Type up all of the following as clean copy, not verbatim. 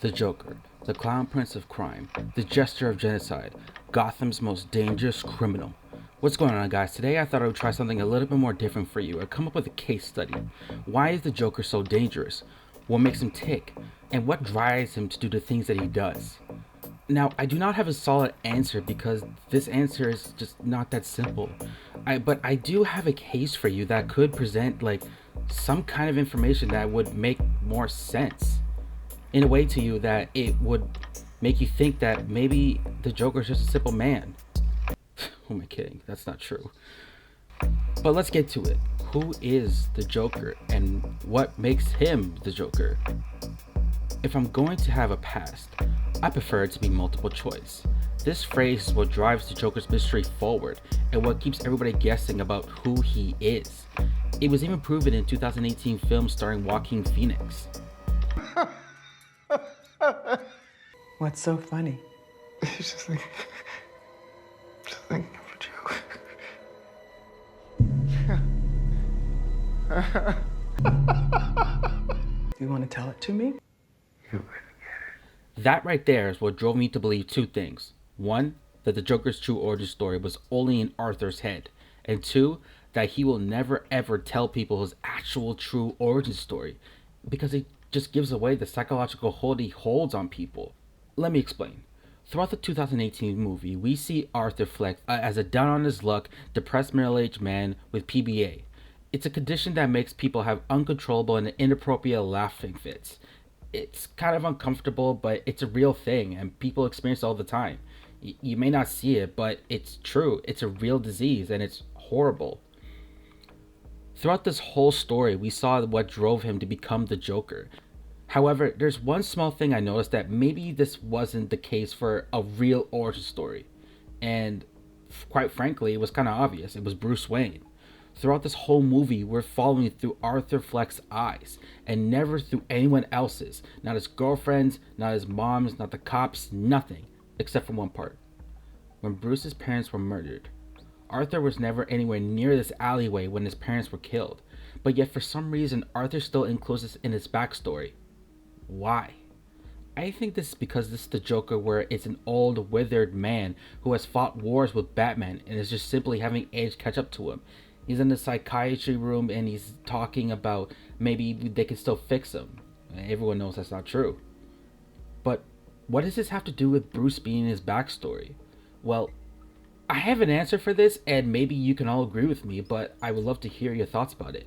The Joker, the clown prince of crime, the jester of genocide, Gotham's most dangerous criminal. What's going on, guys? Today I thought I would try something a little bit more different for you. I come up with a case study. Why is the Joker so dangerous? What makes him tick? And what drives him to do the things that he does? Now, I do not have a solid answer because this answer is just not that simple. But I do have a case for you that could present like some kind of information that would make more sense in a way to you that it would make you think that maybe the Joker is just a simple man. Who am I kidding? That's not true. But let's get to it. Who is the Joker and what makes him the Joker? If I'm going to have a past, I prefer it to be multiple choice. This phrase is what drives the Joker's mystery forward and what keeps everybody guessing about who he is. It was even proven in 2018 film starring Joaquin Phoenix. What's so funny? It's just thinking of a joke. You want to tell it to me? That right there is what drove me to believe two things. One, that the Joker's true origin story was only in Arthur's head. And two, that he will never ever tell people his actual true origin story because it just gives away the psychological hold he holds on people. Let me explain. Throughout the 2018 movie, we see Arthur Fleck as a down on his luck, depressed middle-aged man with PBA. It's a condition that makes people have uncontrollable and inappropriate laughing fits. It's kind of uncomfortable, but it's a real thing and people experience it all the time. You may not see it, but it's true. It's a real disease and it's horrible. Throughout this whole story, we saw what drove him to become the Joker. However, there's one small thing I noticed that maybe this wasn't the case for a real origin story. And quite frankly, it was kind of obvious. It was Bruce Wayne. Throughout this whole movie, we're following through Arthur Fleck's eyes and never through anyone else's. Not his girlfriends, not his moms, not the cops, nothing. Except for one part. When Bruce's parents were murdered, Arthur was never anywhere near this alleyway when his parents were killed. But yet for some reason, Arthur still includes this in his backstory. Why? I think this is because this is the Joker where it's an old, withered man who has fought wars with Batman and is just simply having age catch up to him. He's in the psychiatry room and he's talking about maybe they can still fix him. Everyone knows that's not true. But what does this have to do with Bruce being in his backstory? Well, I have an answer for this and maybe you can all agree with me, but I would love to hear your thoughts about it.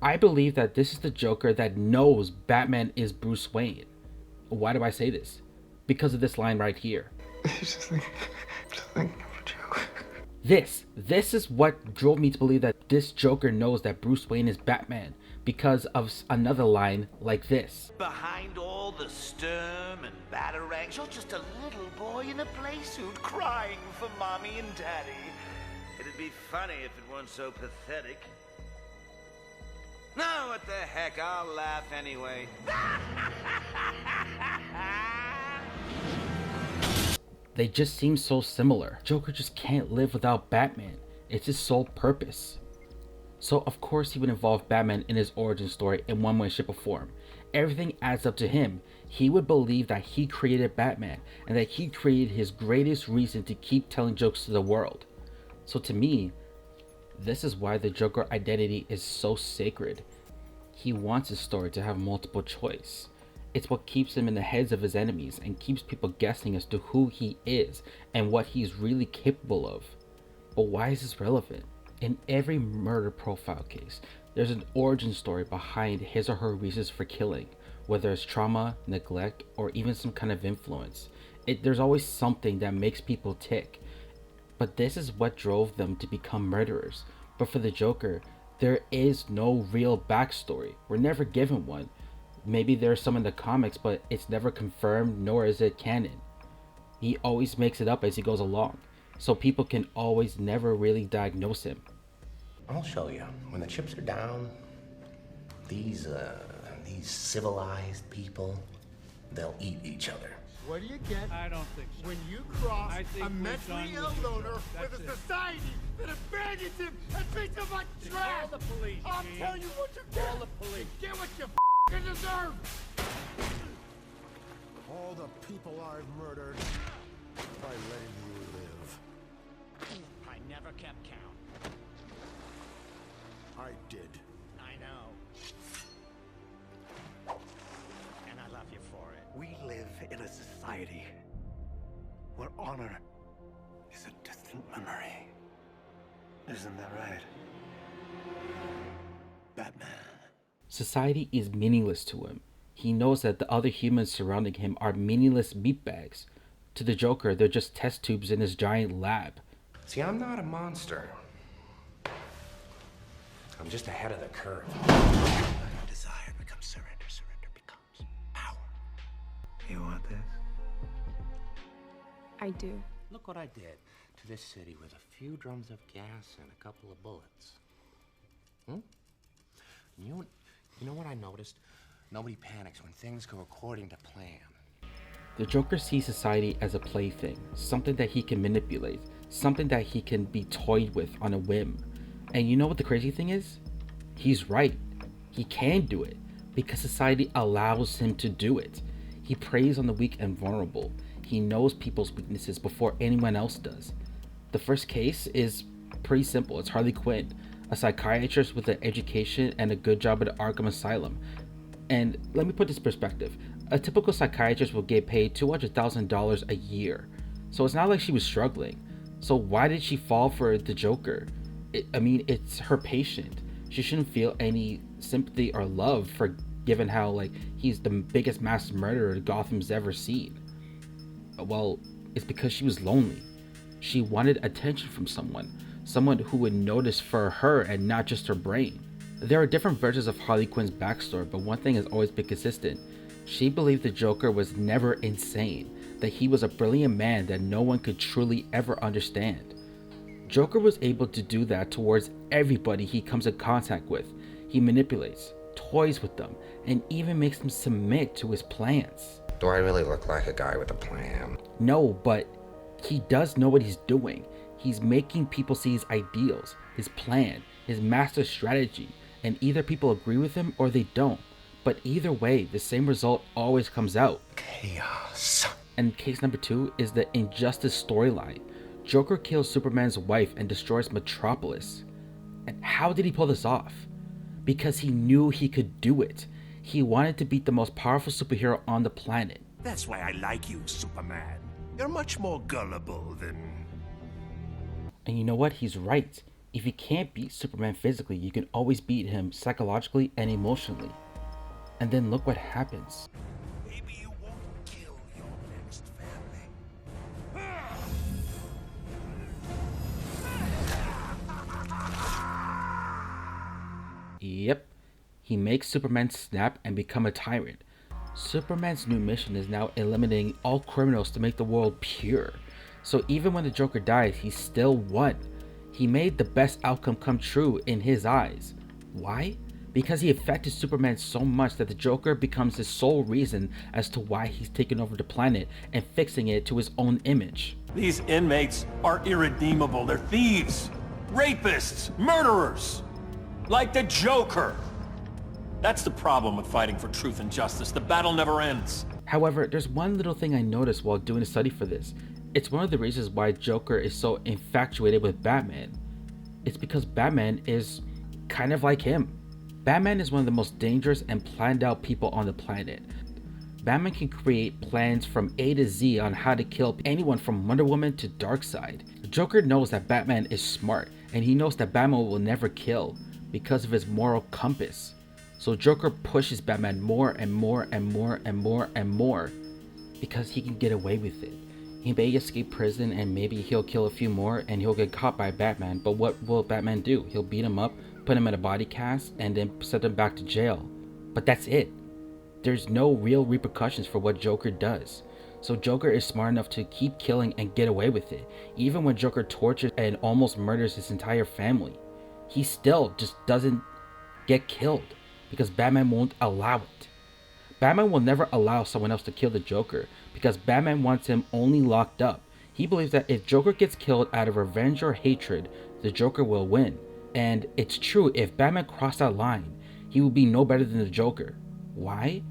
I believe that this is the Joker that knows Batman is Bruce Wayne. Why do I say this? Because of this line right here. It's just thinking of a joke. This is what drove me to believe that this Joker knows that Bruce Wayne is Batman because of another line like this. Behind all the sturm and batarangs, you're just a little boy in a play suit crying for mommy and daddy. It'd be funny if it weren't so pathetic. No, what the heck, I'll laugh anyway. They just seem so similar. Joker just can't live without Batman. It's his sole purpose. So of course he would involve Batman in his origin story in one way, shape, or form. Everything adds up to him. He would believe that he created Batman and that he created his greatest reason to keep telling jokes to the world. So to me, this is why the Joker identity is so sacred. He wants his story to have multiple choice. It's what keeps him in the heads of his enemies and keeps people guessing as to who he is and what he's really capable of. But why is this relevant? In every murder profile case, there's an origin story behind his or her reasons for killing, whether it's trauma, neglect, or even some kind of influence. There's always something that makes people tick. But this is what drove them to become murderers. But for the Joker, there is no real backstory. We're never given one. Maybe there's some in the comics, but it's never confirmed, nor is it canon. He always makes it up as he goes along, so people can always never really diagnose him. I'll show you. When the chips are down, these civilized people, they'll eat each other. What do you get? I don't think so. When you cross I think a we're mentally done ill with you, loner Joe. with That's a it. society that abandons him and treats him like trash. Call the police, I'll Gene. tell you what you get. Call the police. You get what you deserve. people I've murdered by letting you live. I never kept count. I did. I know. And I love you for it. We live in a society where honor is a distant memory. Isn't that right? Batman. Society is meaningless to him. He knows that the other humans surrounding him are meaningless meatbags. To the Joker, they're just test tubes in his giant lab. See, I'm not a monster. I'm just ahead of the curve. Desire becomes surrender. Surrender becomes power. You want this? I do. Look what I did to this city with a few drums of gas and a couple of bullets. You know what I noticed? Nobody panics when things go according to plan. The Joker sees society as a plaything, something that he can manipulate, something that he can be toyed with on a whim. And you know what the crazy thing is? He's right. He can do it because society allows him to do it. He preys on the weak and vulnerable. He knows people's weaknesses before anyone else does. The first case is pretty simple. It's Harley Quinn, a psychiatrist with an education and a good job at Arkham Asylum. And let me put this in perspective. A typical psychiatrist will get paid $200,000 a year. So it's not like she was struggling. So why did she fall for the Joker? It's her patient. She shouldn't feel any sympathy or love for given how he's the biggest mass murderer Gotham's ever seen. Well, it's because she was lonely. She wanted attention from someone who would notice for her and not just her brain. There are different versions of Harley Quinn's backstory, but one thing has always been consistent. She believed the Joker was never insane, that he was a brilliant man that no one could truly ever understand. Joker was able to do that towards everybody he comes in contact with. He manipulates, toys with them, and even makes them submit to his plans. Do I really look like a guy with a plan? No, but he does know what he's doing. He's making people see his ideals, his plan, his master strategy, and either people agree with him or they don't. But either way, the same result always comes out. Chaos. And case number 2 is the Injustice storyline. Joker kills Superman's wife and destroys Metropolis. And how did he pull this off? Because he knew he could do it. He wanted to be the most powerful superhero on the planet. That's why I like you, Superman. You're much more gullible than... And you know what? He's right. If you can't beat Superman physically, you can always beat him psychologically and emotionally. And then look what happens. Maybe you won't kill your next family. Yep. He makes Superman snap and become a tyrant. Superman's new mission is now eliminating all criminals to make the world pure. So even when the Joker dies, he still won. He made the best outcome come true in his eyes. Why? Because he affected Superman so much that the Joker becomes the sole reason as to why he's taking over the planet and fixing it to his own image. These inmates are irredeemable. They're thieves, rapists, murderers. Like the Joker. That's the problem with fighting for truth and justice. The battle never ends. However, there's one little thing I noticed while doing a study for this. It's one of the reasons why Joker is so infatuated with Batman. It's because Batman is kind of like him. Batman is one of the most dangerous and planned out people on the planet. Batman can create plans from A to Z on how to kill anyone from Wonder Woman to Darkseid. Joker knows that Batman is smart, and he knows that Batman will never kill because of his moral compass. So Joker pushes Batman more and more and more and more and more because he can get away with it. He may escape prison and maybe he'll kill a few more and he'll get caught by Batman, but what will Batman do? He'll beat him up, put him in a body cast, and then send him back to jail. But that's it. There's no real repercussions for what Joker does. So Joker is smart enough to keep killing and get away with it. Even when Joker tortures and almost murders his entire family, he still just doesn't get killed because Batman won't allow it. Batman will never allow someone else to kill the Joker because Batman wants him only locked up. He believes that if Joker gets killed out of revenge or hatred, the Joker will win. And it's true, if Batman crossed that line, he would be no better than the Joker. Why?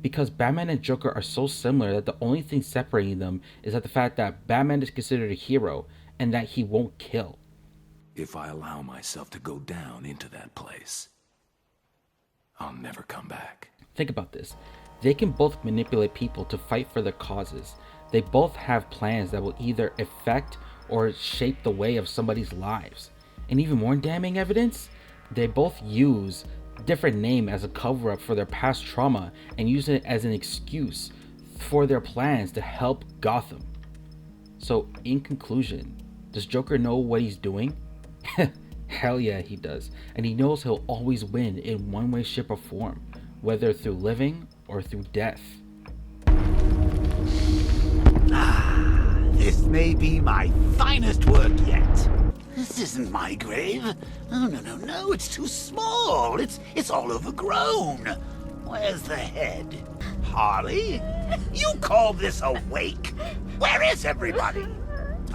because Batman and Joker are so similar that the only thing separating them is that the fact that Batman is considered a hero and that he won't kill. If I allow myself to go down into that place, I'll never come back. Think about this. They can both manipulate people to fight for their causes. They both have plans that will either affect or shape the way of somebody's lives. And even more damning evidence, they both use different name as a cover-up for their past trauma and use it as an excuse for their plans to help Gotham. So in conclusion, does Joker know what he's doing? Hell yeah, he does. And he knows he'll always win in one way, shape, or form, whether through living or through death. This may be my finest work yet. This isn't my grave. Oh, no, it's too small. It's all overgrown. Where's the head? Harley? You call this a wake? Where is everybody?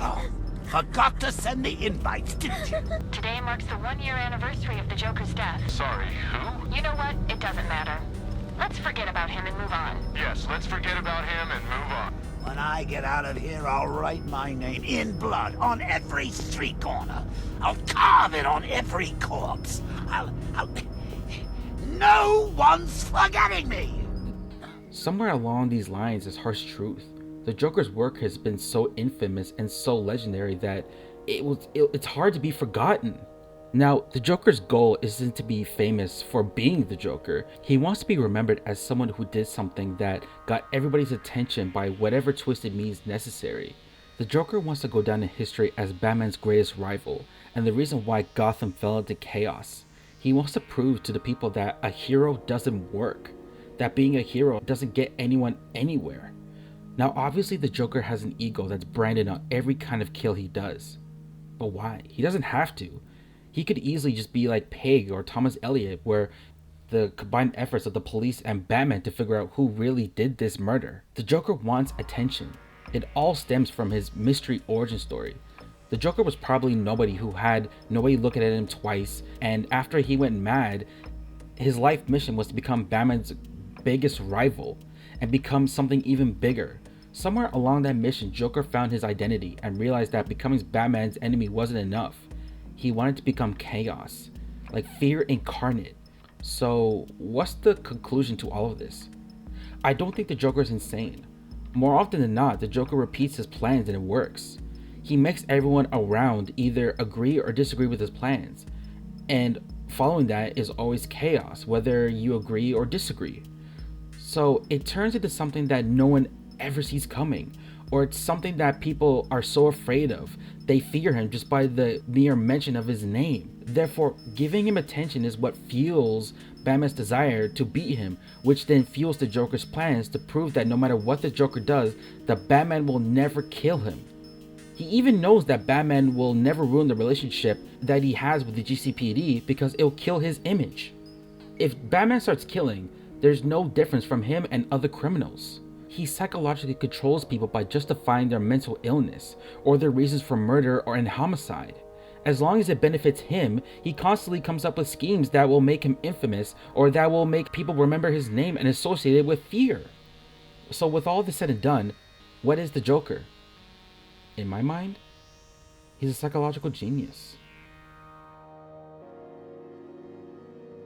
Oh, forgot to send the invites, didn't you? Today marks the 1-year anniversary of the Joker's death. Sorry, who? You know what? It doesn't matter. Let's forget about him and move on. Yes, let's forget about him and move on. When I get out of here, I'll write my name in blood on every street corner. I'll carve it on every corpse. No one's forgetting me! Somewhere along these lines is harsh truth. The Joker's work has been so infamous and so legendary that it's hard to be forgotten. Now, the Joker's goal isn't to be famous for being the Joker. He wants to be remembered as someone who did something that got everybody's attention by whatever twisted means necessary. The Joker wants to go down in history as Batman's greatest rival, and the reason why Gotham fell into chaos. He wants to prove to the people that a hero doesn't work, that being a hero doesn't get anyone anywhere. Now, obviously the Joker has an ego that's branded on every kind of kill he does. But why? He doesn't have to. He could easily just be like Peg or Thomas Elliot, where the combined efforts of the police and Batman to figure out who really did this murder. The Joker wants attention. It all stems from his mystery origin story. The Joker was probably nobody who had nobody looking at him twice, and after he went mad, his life mission was to become Batman's biggest rival and become something even bigger. Somewhere along that mission, Joker found his identity and realized that becoming Batman's enemy wasn't enough. He wanted to become chaos, like fear incarnate. So what's the conclusion to all of this? I don't think the Joker is insane. More often than not, the Joker repeats his plans and it works. He makes everyone around either agree or disagree with his plans. And following that is always chaos, whether you agree or disagree. So it turns into something that no one ever sees coming, or it's something that people are so afraid of. They fear him just by the mere mention of his name. Therefore, giving him attention is what fuels Batman's desire to beat him, which then fuels the Joker's plans to prove that no matter what the Joker does, the Batman will never kill him. He even knows that Batman will never ruin the relationship that he has with the GCPD because it'll kill his image. If Batman starts killing, there's no difference from him and other criminals. He psychologically controls people by justifying their mental illness or their reasons for murder or homicide. As long as it benefits him, he constantly comes up with schemes that will make him infamous or that will make people remember his name and associate it with fear. So with all this said and done, what is the Joker? In my mind, he's a psychological genius.